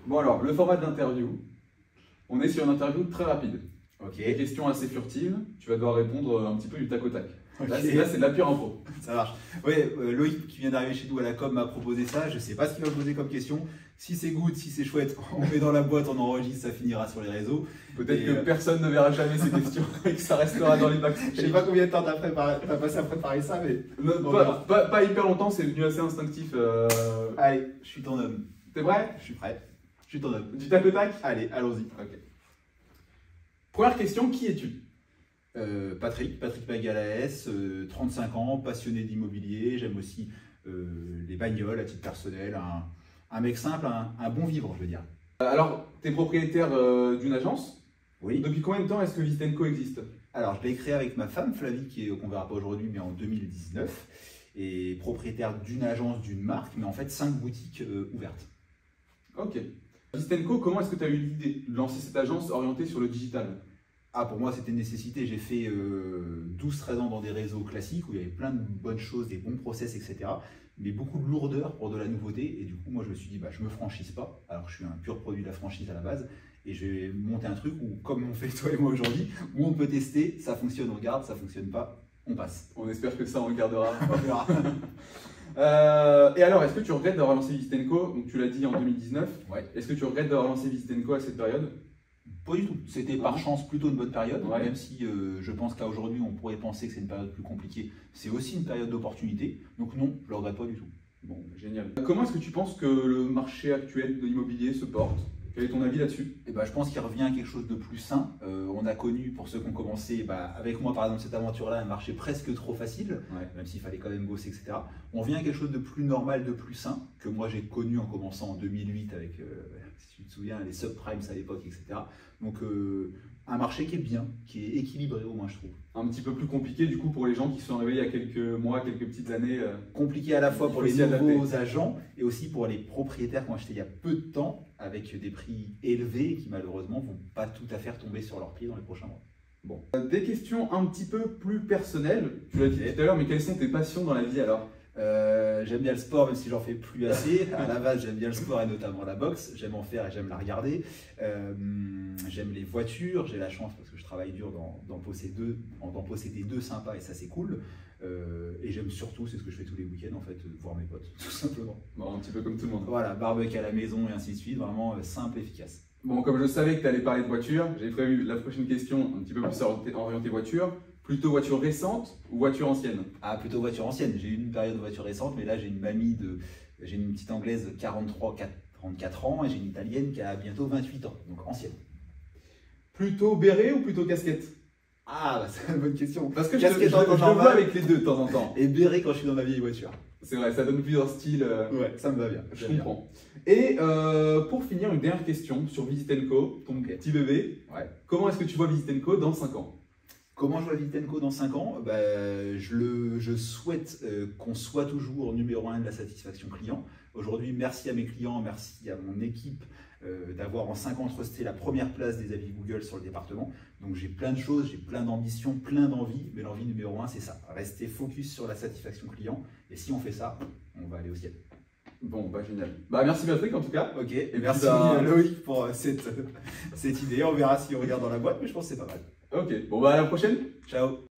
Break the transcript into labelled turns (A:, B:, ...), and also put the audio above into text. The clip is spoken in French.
A: Bon alors, le format de l'interview, on est sur une interview très rapide.
B: Ok.
A: Des questions assez furtives, tu vas devoir répondre un petit peu du tac au tac.
B: Ok.
A: Là, c'est de la pure info.
B: Ça marche. Ouais, Loïc qui vient d'arriver chez nous à la com m'a proposé ça. Je sais pas ce qu'il va poser comme question. Si c'est good, si c'est chouette, on met dans la boîte, on enregistre, ça finira sur les réseaux.
A: Peut-être que personne ne verra jamais ces questions et que ça restera dans les backstage.
B: Je sais pas combien de temps t'as passé à préparer ça, mais.
A: Non,
B: Bon,
A: pas hyper longtemps, c'est venu assez instinctif.
B: Allez, je suis ton homme.
A: T'es prêt?
B: Je suis prêt. Je suis ton homme.
A: Du tac au tac?
B: Allez, allons-y.
A: Ok. Première question, qui es-tu?
B: Patrick Magalaès, 35 ans, passionné d'immobilier. J'aime aussi les bagnoles à titre personnel. Un mec simple, un bon vivre, je veux dire.
A: Alors, tu es propriétaire d'une agence.
B: Oui.
A: Depuis combien de temps est-ce que Visitenco existe?
B: Alors, je l'ai créé avec ma femme Flavie, qu'on ne verra pas aujourd'hui, mais en 2019. Et propriétaire d'une agence, d'une marque, mais en fait 5 boutiques ouvertes.
A: Ok. Visitenco, comment est-ce que tu as eu l'idée de lancer cette agence orientée sur le digital?
B: Ah, pour moi, c'était une nécessité. J'ai fait 12-13 ans dans des réseaux classiques où il y avait plein de bonnes choses, des bons process, etc. Mais beaucoup de lourdeur pour de la nouveauté. Et du coup, moi, je me suis dit, bah, je ne me franchise pas, alors que je suis un pur produit de la franchise à la base. Et je vais monter un truc où, comme on fait toi et moi aujourd'hui, où on peut tester, ça fonctionne, on garde, ça ne fonctionne pas, on passe.
A: On espère que ça, on le gardera.
B: On verra.
A: Et alors, est-ce que tu regrettes d'avoir lancé Visitenco? Donc, tu l'as dit en 2019.
B: Ouais.
A: Est-ce que tu regrettes d'avoir lancé Visitenco à cette période?
B: Pas du tout. C'était par chance plutôt une bonne période,
A: Ouais.
B: même si je pense qu'à aujourd'hui on pourrait penser que c'est une période plus compliquée. C'est aussi une période d'opportunité. Donc non, je ne le regrette pas du tout.
A: Bon, génial. Comment est-ce que tu penses que le marché actuel de l'immobilier se porte? Quel est ton avis là-dessus?
B: Et je pense qu'il revient à quelque chose de plus sain. On a connu, pour ceux qui ont commencé, avec moi par exemple, cette aventure-là, un marché presque trop facile, même s'il fallait quand même bosser, etc. On revient à quelque chose de plus normal, de plus sain, que moi j'ai connu en commençant en 2008 avec, si tu te souviens, les subprimes à l'époque, etc. Donc un marché qui est bien, qui est équilibré au moins je trouve.
A: Un petit peu plus compliqué du coup pour les gens qui sont arrivés il y a quelques mois, quelques petites années.
B: Compliqué à la fois pour les
A: s'y adapter.
B: nouveaux agents et aussi pour les propriétaires qui ont acheté il y a peu de temps avec des prix élevés et qui malheureusement vont pas tout à fait retomber sur leurs pieds dans les prochains mois.
A: Bon. Des questions un petit peu plus personnelles. Tu l'as dit tout à l'heure, mais quelles sont tes passions dans la vie alors?
B: J'aime bien le sport, même si j'en fais plus assez. À la base, j'aime bien le sport et notamment la boxe. J'aime en faire et j'aime la regarder. J'aime les voitures. J'ai la chance, parce que je travaille dur, d'en posséder deux sympas et ça, c'est cool. Et j'aime surtout, c'est ce que je fais tous les week-ends, en fait, voir mes potes, tout simplement.
A: Bon, un petit peu comme tout le monde.
B: Voilà, barbecue à la maison et ainsi de suite. Vraiment simple, efficace.
A: Bon, comme je savais que tu allais parler de voiture, j'ai prévu la prochaine question un petit peu plus orientée voiture. Plutôt voiture récente ou voiture ancienne?
B: Ah, plutôt voiture ancienne. J'ai eu une période de voiture récente, mais là j'ai une j'ai une petite anglaise de 44 ans et j'ai une italienne qui a bientôt 28 ans, donc ancienne.
A: Plutôt béret ou plutôt casquette?
B: Ah, c'est une bonne question.
A: Parce que
B: casquette
A: je le vois avec les deux de temps en temps.
B: Et béret quand je suis dans ma vieille voiture.
A: C'est vrai, ça donne plusieurs styles.
B: Ouais, ça me va bien.
A: Je comprends. Et pour finir, une dernière question sur Visitenco, ton petit bébé.
B: Ouais.
A: Comment est-ce que tu vois Visitenco dans 5 ans?
B: Comment je vois Visitenco dans 5 ans? Je souhaite qu'on soit toujours numéro 1 de la satisfaction client. Aujourd'hui, merci à mes clients, merci à mon équipe d'avoir en 5 ans trusté la première place des avis Google sur le département. Donc j'ai plein de choses, j'ai plein d'ambitions, plein d'envies, mais l'envie numéro 1, c'est ça. Rester focus sur la satisfaction client. Et si on fait ça, on va aller au ciel.
A: Bon, génial. Merci Patrick en tout cas.
B: Ok, et merci Loïc pour cette idée. On verra si on regarde dans la boîte, mais je pense que c'est pas mal.
A: Ok, à la prochaine.
B: Ciao.